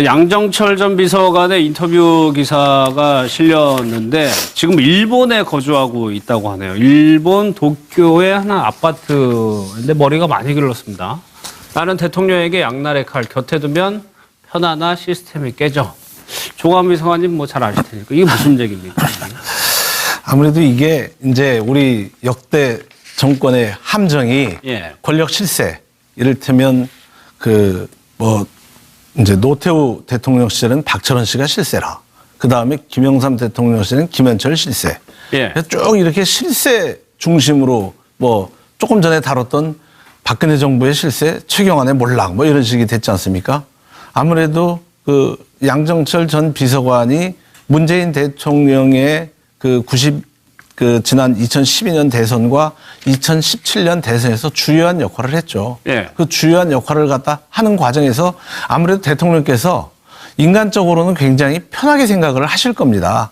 양정철 전 비서관의 인터뷰 기사가 실렸는데 지금 일본에 거주하고 있다고 하네요. 일본 도쿄의 한 아파트인데 머리가 많이 길렀습니다. 나는 대통령에게 양날의 칼 곁에 두면 편안한 시스템이 깨져. 조광 비서관님 뭐 잘 아실 테니까 이게 무슨 얘기입니까? 아무래도 이게 이제 우리 역대 정권의 함정이 예. 권력 실세. 이를테면 이제 노태우 대통령 시절은 박철원 씨가 실세라. 그 다음에 김영삼 대통령 시절은 김현철 실세. 예. 그래서 쭉 이렇게 실세 중심으로 조금 전에 다뤘던 박근혜 정부의 실세, 최경환의 몰락 이런 식이 됐지 않습니까? 아무래도 양정철 전 비서관이 문재인 대통령의 지난 2012년 대선과 2017년 대선에서 주요한 역할을 했죠. 예. 그 주요한 역할을 갖다 하는 과정에서 아무래도 대통령께서 인간적으로는 굉장히 편하게 생각을 하실 겁니다.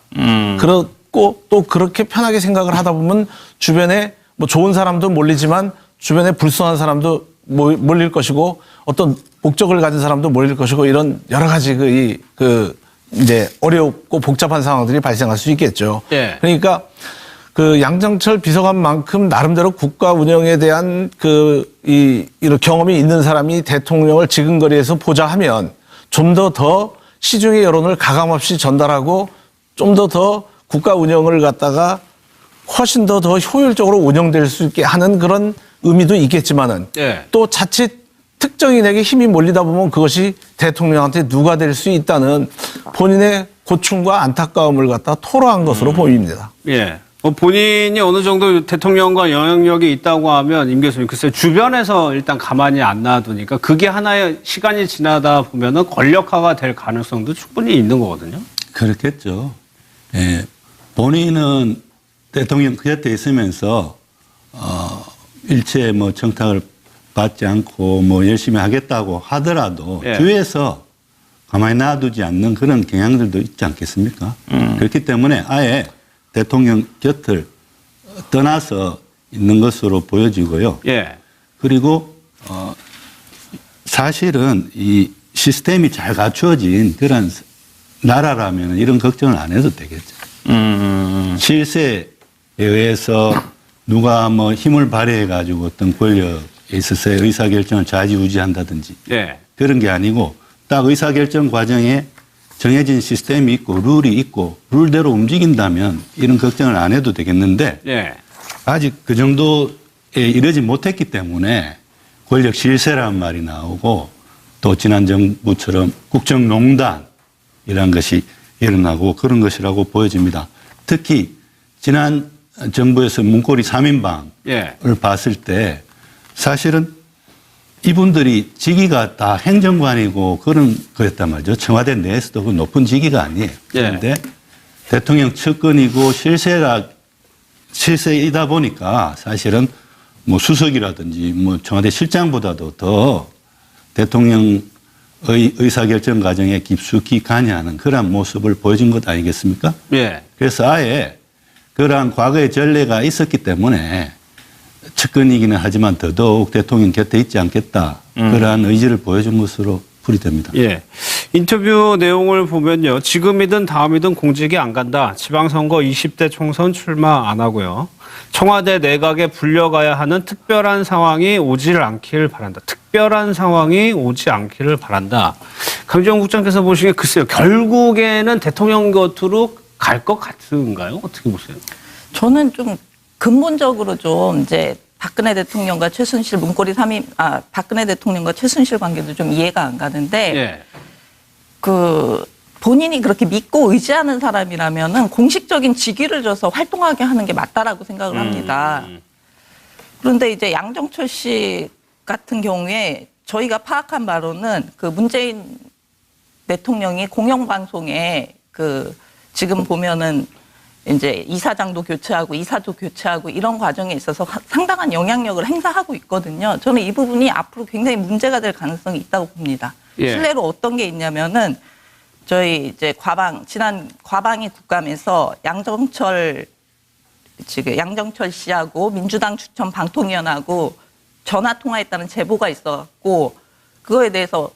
그렇고 또 그렇게 편하게 생각을 하다 보면 주변에 좋은 사람도 몰리지만 주변에 불순한 사람도 몰릴 것이고 어떤 목적을 가진 사람도 몰릴 것이고 이런 여러 가지 이제 어렵고 복잡한 상황들이 발생할 수 있겠죠. 예. 그러니까 양정철 비서관만큼 나름대로 국가 운영에 대한 이런 경험이 있는 사람이 대통령을 지근거리에서 보자 하면 좀 더 시중의 여론을 가감없이 전달하고 좀 더 국가 운영을 갖다가 훨씬 더 효율적으로 운영될 수 있게 하는 그런 의미도 있겠지만은 예. 또 자칫 특정인에게 힘이 몰리다 보면 그것이 대통령한테 누가 될 수 있다는 본인의 고충과 안타까움을 갖다 토로한 것으로 보입니다. 예. 본인이 어느 정도 대통령과 영향력이 있다고 하면 임 교수님 글쎄 주변에서 일단 가만히 안 놔두니까 그게 하나의 시간이 지나다 보면은 권력화가 될 가능성도 충분히 있는 거거든요. 그렇겠죠. 예. 본인은 대통령 곁에 있으면서 일체 청탁을 받지 않고 열심히 하겠다고 하더라도 예. 주위에서 가만히 놔두지 않는 그런 경향들도 있지 않겠습니까? 그렇기 때문에 아예 대통령 곁을 떠나서 있는 것으로 보여지고요. 예. 그리고 사실은 이 시스템이 잘 갖추어진 그런 나라라면 이런 걱정을 안 해도 되겠죠. 실세에 의해서 누가 힘을 발휘해 가지고 어떤 권력에 있어서의 의사결정을 좌지우지한다든지 예. 그런 게 아니고 딱 의사결정 과정에 정해진 시스템이 있고 룰이 있고 룰대로 움직인다면 이런 걱정을 안 해도 되겠는데 예. 아직 그 정도에 이르지 못했기 때문에 권력 실세라는 말이 나오고 또 지난 정부처럼 국정농단이라는 것이 일어나고 그런 것이라고 보여집니다. 특히 지난 정부에서 문고리 3인방을 예. 봤을 때 사실은 이분들이 직위가 다 행정관이고 그런 거였단 말이죠. 청와대 내에서도 그 높은 직위가 아니에요. 그런데 대통령 측근이고 실세이다 보니까 사실은 수석이라든지 청와대 실장보다도 더 대통령의 의사결정 과정에 깊숙이 관여하는 그런 모습을 보여준 것 아니겠습니까? 예. 그래서 아예 그러한 과거의 전례가 있었기 때문에 측근이기는 하지만 더더욱 대통령 곁에 있지 않겠다. 그러한 의지를 보여준 것으로 풀이됩니다. 예. 인터뷰 내용을 보면요. 지금이든 다음이든 공직이 안 간다. 지방선거 20대 총선 출마 안 하고요. 청와대 내각에 불려가야 하는 특별한 상황이 오질 않기를 바란다. 특별한 상황이 오지 않기를 바란다. 강지원 국장께서 보시기에 글쎄요. 결국에는 대통령 곁으로 갈 것 같은가요? 어떻게 보세요? 저는 좀 근본적으로 좀 이제 박근혜 대통령과 최순실 박근혜 대통령과 최순실 관계도 좀 이해가 안 가는데 예. 본인이 그렇게 믿고 의지하는 사람이라면은 공식적인 직위를 줘서 활동하게 하는 게 맞다라고 생각을 합니다. 그런데 이제 양정철 씨 같은 경우에 저희가 파악한 바로는 문재인 대통령이 공영방송에 지금 보면은 이제 이사장도 교체하고 이사도 교체하고 이런 과정에 있어서 상당한 영향력을 행사하고 있거든요. 저는 이 부분이 앞으로 굉장히 문제가 될 가능성이 있다고 봅니다. 예. 실례로 어떤 게 있냐면은 저희 이제 지난 과방위 국감에서 양정철 씨하고 민주당 추천 방통위원하고 전화 통화했다는 제보가 있었고 그거에 대해서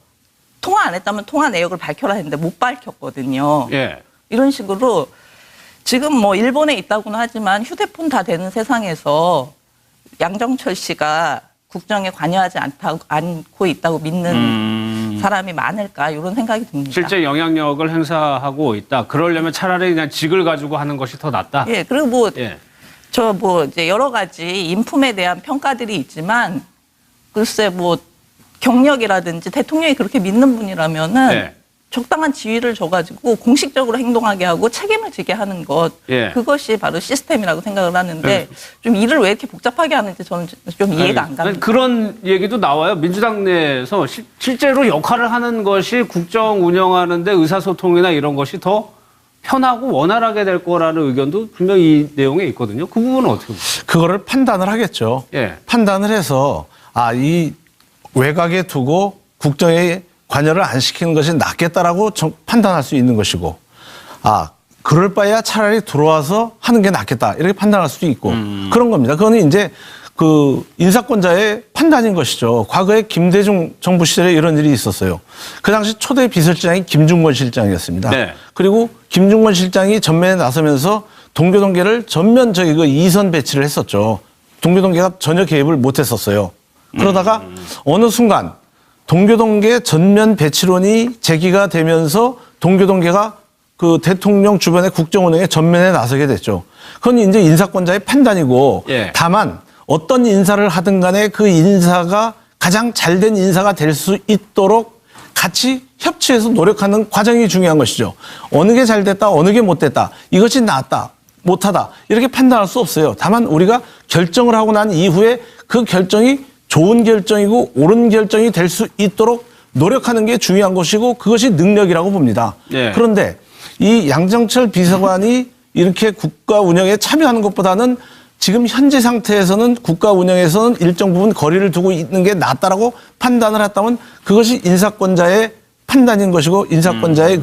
통화 안 했다면 통화 내역을 밝혀라 했는데 못 밝혔거든요. 예. 이런 식으로 지금 뭐 일본에 있다고는 하지만 휴대폰 다 되는 세상에서 양정철 씨가 국정에 관여하지 않고 있다고 믿는 사람이 많을까 이런 생각이 듭니다. 실제 영향력을 행사하고 있다. 그러려면 차라리 그냥 직을 가지고 하는 것이 더 낫다. 예, 그리고 뭐 예. 저 뭐 이제 여러 가지 인품에 대한 평가들이 있지만 글쎄 뭐 경력이라든지 대통령이 그렇게 믿는 분이라면은 네. 적당한 지위를 줘가지고 공식적으로 행동하게 하고 책임을 지게 하는 것 예. 그것이 바로 시스템이라고 생각을 하는데 네. 좀 일을 왜 이렇게 복잡하게 하는지 저는 좀 이해가 안 갑니다. 그런 얘기도 나와요. 민주당 내에서 실제로 역할을 하는 것이 국정 운영하는데 의사소통이나 이런 것이 더 편하고 원활하게 될 거라는 의견도 분명히 이 내용에 있거든요. 그 부분은 어떻게 보세요? 그거를 판단을 하겠죠. 예. 판단을 해서 이 외곽에 두고 국정에 관여를 안 시키는 것이 낫겠다라고 판단할 수 있는 것이고, 그럴 바에야 차라리 들어와서 하는 게 낫겠다 이렇게 판단할 수도 있고 그런 겁니다. 그거는 이제 그 인사권자의 판단인 것이죠. 과거에 김대중 정부 시절에 이런 일이 있었어요. 그 당시 초대 비서실장이 김중건 실장이었습니다. 네. 그리고 김중건 실장이 전면에 나서면서 동교동계를 전면 그 2선 배치를 했었죠. 동교동계가 전혀 개입을 못했었어요. 그러다가 어느 순간 동교동계 전면 배치론이 제기가 되면서 동교동계가 그 대통령 주변의 국정운영에 전면에 나서게 됐죠. 그건 이제 인사권자의 판단이고 예. 다만 어떤 인사를 하든 간에 그 인사가 가장 잘된 인사가 될 수 있도록 같이 협치해서 노력하는 과정이 중요한 것이죠. 어느 게 잘 됐다, 어느 게 못 됐다, 이것이 낫다, 못하다 이렇게 판단할 수 없어요. 다만 우리가 결정을 하고 난 이후에 그 결정이 좋은 결정이고 옳은 결정이 될 수 있도록 노력하는 게 중요한 것이고 그것이 능력이라고 봅니다. 예. 그런데 이 양정철 비서관이 이렇게 국가 운영에 참여하는 것보다는 지금 현재 상태에서는 국가 운영에서는 일정 부분 거리를 두고 있는 게 낫다라고 판단을 했다면 그것이 인사권자의 판단인 것이고 인사권자의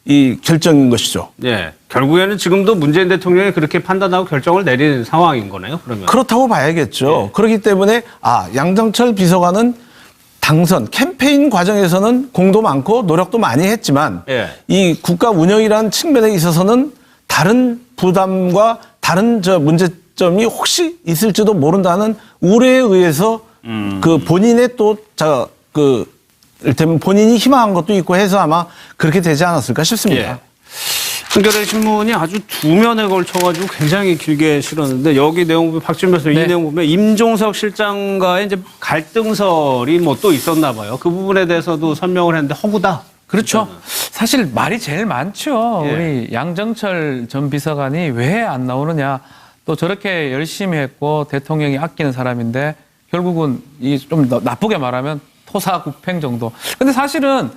이 결정인 것이죠. 예. 결국에는 지금도 문재인 대통령이 그렇게 판단하고 결정을 내린 상황인 거네요. 그러면. 그렇다고 봐야겠죠. 예. 그렇기 때문에 양정철 비서관은 당선 캠페인 과정에서는 공도 많고 노력도 많이 했지만 예. 이 국가 운영이라는 측면에 있어서는 다른 부담과 다른 문제점이 혹시 있을지도 모른다는 우려에 의해서 그 본인의 이를테면 본인이 희망한 것도 있고 해서 아마 그렇게 되지 않았을까 싶습니다. 예. 한겨레 신문이 아주 두 면에 걸쳐가지고 굉장히 길게 실었는데 여기 내용 보면 박준 변호사 이 내용 보면 임종석 실장과의 이제 갈등설이 뭐 또 있었나 봐요. 그 부분에 대해서도 설명을 했는데 허구다. 그렇죠. 사실 말이 제일 많죠. 예. 우리 양정철 전 비서관이 왜 안 나오느냐. 또 저렇게 열심히 했고 대통령이 아끼는 사람인데 결국은 이 좀 나쁘게 말하면 토사구팽 정도. 근데 사실은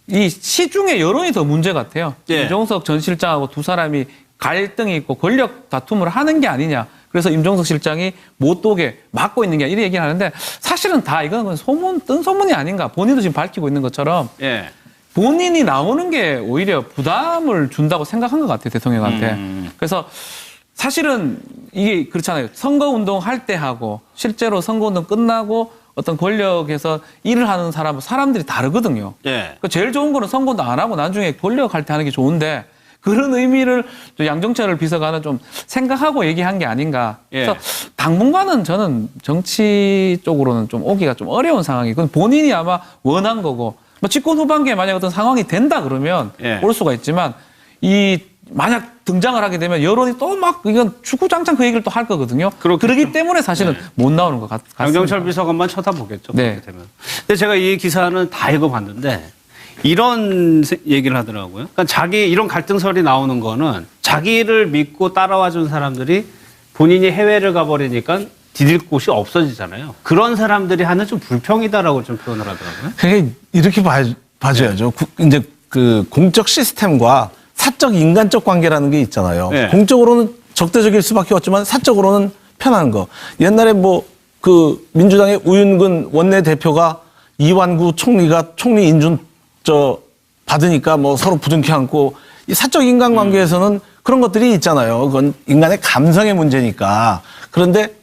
이 시중의 여론이 더 문제 같아요. 예. 임종석 전 실장하고 두 사람이 갈등이 있고 권력 다툼을 하는 게 아니냐. 그래서 임종석 실장이 못 오게 막고 있는 게 이런 얘기를 하는데 사실은 다 이건 소문, 뜬 소문이 아닌가. 본인도 지금 밝히고 있는 것처럼 예. 본인이 나오는 게 오히려 부담을 준다고 생각한 것 같아요. 대통령한테. 그래서 사실은 이게 그렇잖아요. 선거운동 할 때 하고 실제로 선거운동 끝나고 어떤 권력에서 일을 하는 사람들이 다르거든요. 예. 그러니까 제일 좋은 거는 선거도 안 하고 나중에 권력할 때 하는 게 좋은데 그런 의미를 또 양정철 비서관은 좀 생각하고 얘기한 게 아닌가. 예. 그래서 당분간은 저는 정치 쪽으로는 좀 오기가 좀 어려운 상황이. 그건 본인이 아마 원한 거고. 뭐 집권 후반기에 만약 어떤 상황이 된다 그러면 예. 올 수가 있지만 만약 등장을 하게 되면 여론이 또 막 이건 주구장창 그 얘기를 또 할 거거든요. 그렇기 때문에 사실은 못 나오는 것 같습니다. 양정철 비서관만 쳐다보겠죠. 네. 그렇게 되면. 근데 제가 이 기사는 다 읽어봤는데 이런 얘기를 하더라고요. 그러니까 이런 갈등설이 나오는 거는 자기를 믿고 따라와 준 사람들이 본인이 해외를 가버리니까 디딜 곳이 없어지잖아요. 그런 사람들이 하는 좀 불평이다라고 좀 표현을 하더라고요. 그게 이렇게 봐줘야죠. 이제 그 공적 시스템과 사적 인간적 관계라는 게 있잖아요. 네. 공적으로는 적대적일 수밖에 없지만 사적으로는 편한 거. 옛날에 민주당의 우윤근 원내대표가 이완구 총리가 총리 인준 받으니까 서로 부둥켜 안고 이 사적 인간관계에서는 그런 것들이 있잖아요. 그건 인간의 감성의 문제니까. 그런데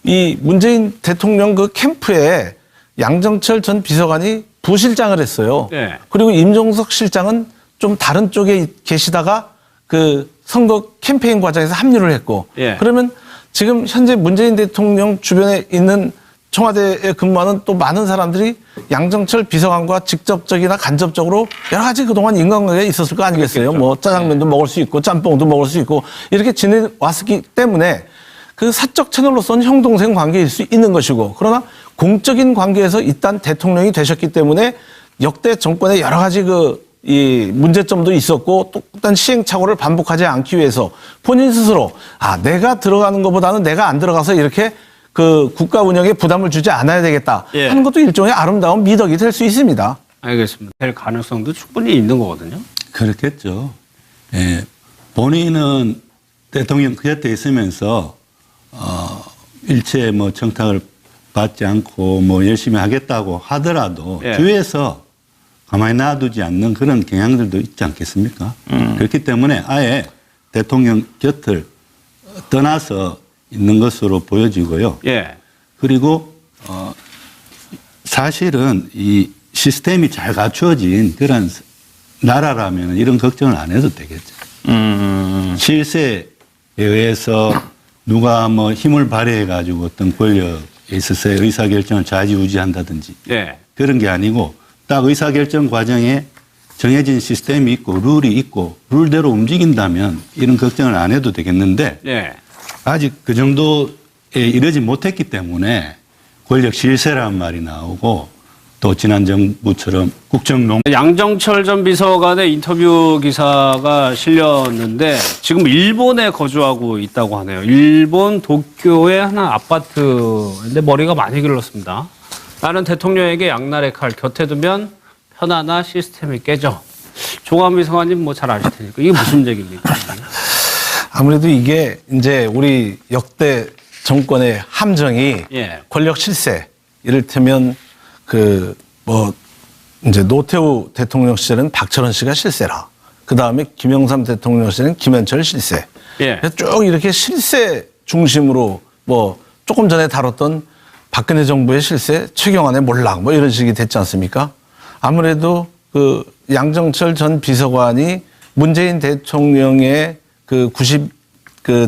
이 문재인 대통령 그 캠프에 양정철 전 비서관이 부실장을 했어요. 네. 그리고 임종석 실장은 좀 다른 쪽에 계시다가 그 선거 캠페인 과정에서 합류를 했고 예. 그러면 지금 현재 문재인 대통령 주변에 있는 청와대에 근무하는 또 많은 사람들이 양정철 비서관과 직접적이나 간접적으로 여러 가지 그동안 인간관계가 있었을 거 아니겠어요. 그렇겠죠. 뭐 짜장면도 먹을 수 있고 짬뽕도 먹을 수 있고 이렇게 지내왔기 때문에 그 사적 채널로서는 형 동생 관계일 수 있는 것이고 그러나 공적인 관계에서 일단 대통령이 되셨기 때문에 역대 정권의 여러 가지 이 문제점도 있었고 또 어떤 시행착오를 반복하지 않기 위해서 본인 스스로 내가 들어가는 것보다는 내가 안 들어가서 이렇게 그 국가 운영에 부담을 주지 않아야 되겠다 예. 하는 것도 일종의 아름다운 미덕이 될 수 있습니다. 알겠습니다. 될 가능성도 충분히 있는 거거든요. 그렇겠죠. 예. 본인은 대통령 그 곁에 있으면서 일체 뭐 청탁을 받지 않고 뭐 열심히 하겠다고 하더라도 예. 주위에서 가만히 놔두지 않는 그런 경향들도 있지 않겠습니까? 그렇기 때문에 아예 대통령 곁을 떠나서 있는 것으로 보여지고요. 예. 그리고 사실은 이 시스템이 잘 갖추어진 그런 나라라면 이런 걱정을 안 해도 되겠죠. 실세에 의해서 누가 뭐 힘을 발휘해 가지고 어떤 권력에 있어서의 의사결정을 좌지우지한다든지 예. 그런 게 아니고 딱 의사결정 과정에 정해진 시스템이 있고 룰이 있고 룰대로 움직인다면 이런 걱정을 안 해도 되겠는데 예. 아직 그 정도에 이르지 못했기 때문에 권력 실세라는 말이 나오고 또 지난 정부처럼 국정농 양정철 전 비서관의 인터뷰 기사가 실렸는데 지금 일본에 거주하고 있다고 하네요. 일본 도쿄의 한 아파트인데 머리가 많이 길렀습니다. 나는 대통령에게 양날의 칼 곁에 두면 편안한 시스템이 깨져. 조광 비서관님 뭐 잘 아실 테니까 이게 무슨 얘기입니까? 아무래도 이게 이제 우리 역대 정권의 함정이 예. 권력 실세 이를테면 이제 노태우 대통령 시절은 박철원 씨가 실세라. 그 다음에 김영삼 대통령 시절은 김현철 실세. 예. 그래서 쭉 이렇게 실세 중심으로 뭐 조금 전에 다뤘던 박근혜 정부의 실세, 최경환의 몰락 뭐 이런 식이 됐지 않습니까? 아무래도 그 양정철 전 비서관이 문재인 대통령의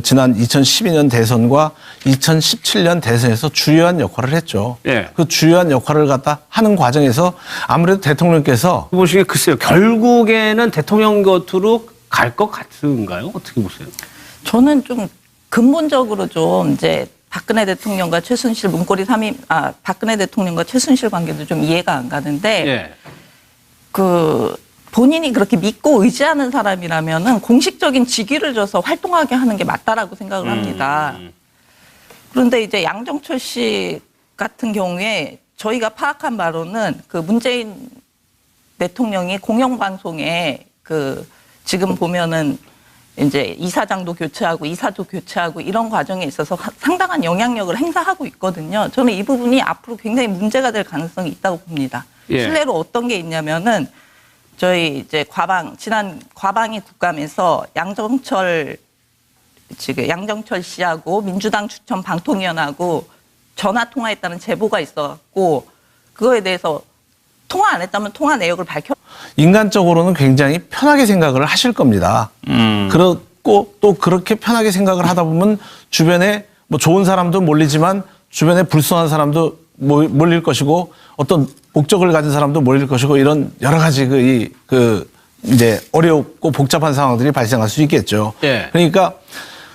지난 2012년 대선과 2017년 대선에서 주요한 역할을 했죠. 예. 그 주요한 역할을 갖다 하는 과정에서 아무래도 대통령께서 보시기에 글쎄요. 결국에는 대통령 곁으로 갈 것 같은가요? 어떻게 보세요? 저는 좀 근본적으로 좀 이제 박근혜 대통령과 최순실 문고리 3인, 박근혜 대통령과 최순실 관계도 좀 이해가 안 가는데, 예. 본인이 그렇게 믿고 의지하는 사람이라면은 공식적인 직위를 줘서 활동하게 하는 게 맞다라고 생각을 합니다. 그런데 이제 양정철 씨 같은 경우에 저희가 파악한 바로는 그 문재인 대통령이 공영방송에 지금 보면은 이제 이사장도 교체하고 이사도 교체하고 이런 과정에 있어서 상당한 영향력을 행사하고 있거든요. 저는 이 부분이 앞으로 굉장히 문제가 될 가능성이 있다고 봅니다. 예. 실례로 어떤 게 있냐면은 저희 이제 지난 과방위 국감에서 양정철 씨하고 민주당 추천 방통위원하고 전화 통화했다는 제보가 있어갖고 그거에 대해서 통화 안 했다면 통화 내역을 인간적으로는 굉장히 편하게 생각을 하실 겁니다. 그렇고 또 그렇게 편하게 생각을 하다 보면 주변에 뭐 좋은 사람도 몰리지만 주변에 불순한 사람도 몰릴 것이고 어떤 목적을 가진 사람도 몰릴 것이고 이런 여러 가지 이제 어렵고 복잡한 상황들이 발생할 수 있겠죠. 예. 그러니까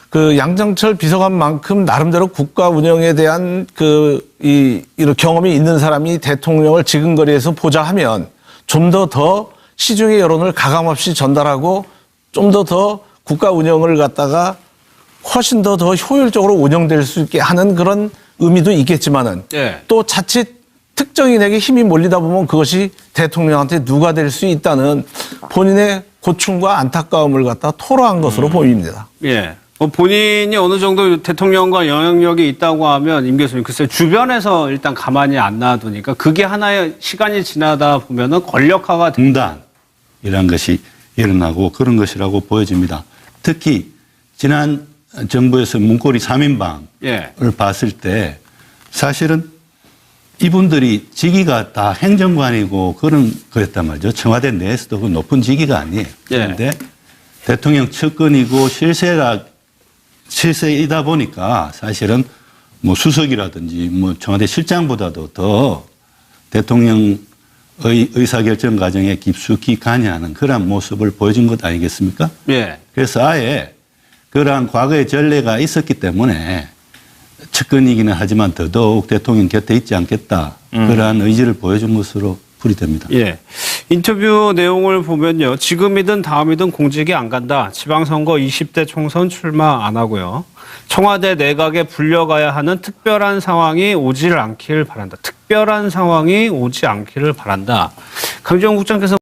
그 양정철 비서관만큼 나름대로 국가 운영에 대한 이런 경험이 있는 사람이 대통령을 지근거리에서 보자 하면 좀 더 시중의 여론을 가감없이 전달하고 좀 더 국가 운영을 갖다가 훨씬 더 효율적으로 운영될 수 있게 하는 그런 의미도 있겠지만은 예. 또 자칫 특정인에게 힘이 몰리다 보면 그것이 대통령한테 누가 될 수 있다는 본인의 고충과 안타까움을 갖다 토로한 것으로 보입니다. 예. 본인이 어느 정도 대통령과 영향력이 있다고 하면 임 교수님 글쎄 주변에서 일단 가만히 안 놔두니까 그게 하나의 시간이 지나다 보면은 권력화가 분단이라는 것이 일어나고 그런 것이라고 보여집니다. 특히 지난 정부에서 문고리 3인방을 예. 봤을 때 사실은 이분들이 직위가 다 행정관이고 그런 거였단 말이죠. 청와대 내에서도 그 높은 직위가 아니에요. 그런데 대통령 측근이고 실세이다 보니까 사실은 뭐 수석이라든지 뭐 청와대 실장보다도 더 대통령의 의사결정 과정에 깊숙이 관여하는 그런 모습을 보여준 것 아니겠습니까? 예. 그래서 아예 그러한 과거의 전례가 있었기 때문에 측근이기는 하지만 더더욱 대통령 곁에 있지 않겠다. 그러한 의지를 보여준 것으로 풀이됩니다. 예. 인터뷰 내용을 보면요. 지금이든 다음이든 공직이 안 간다. 지방선거 20대 총선 출마 안 하고요. 청와대 내각에 불려가야 하는 특별한 상황이 오질 않기를 바란다. 특별한 상황이 오지 않기를 바란다. 강지원 국장께서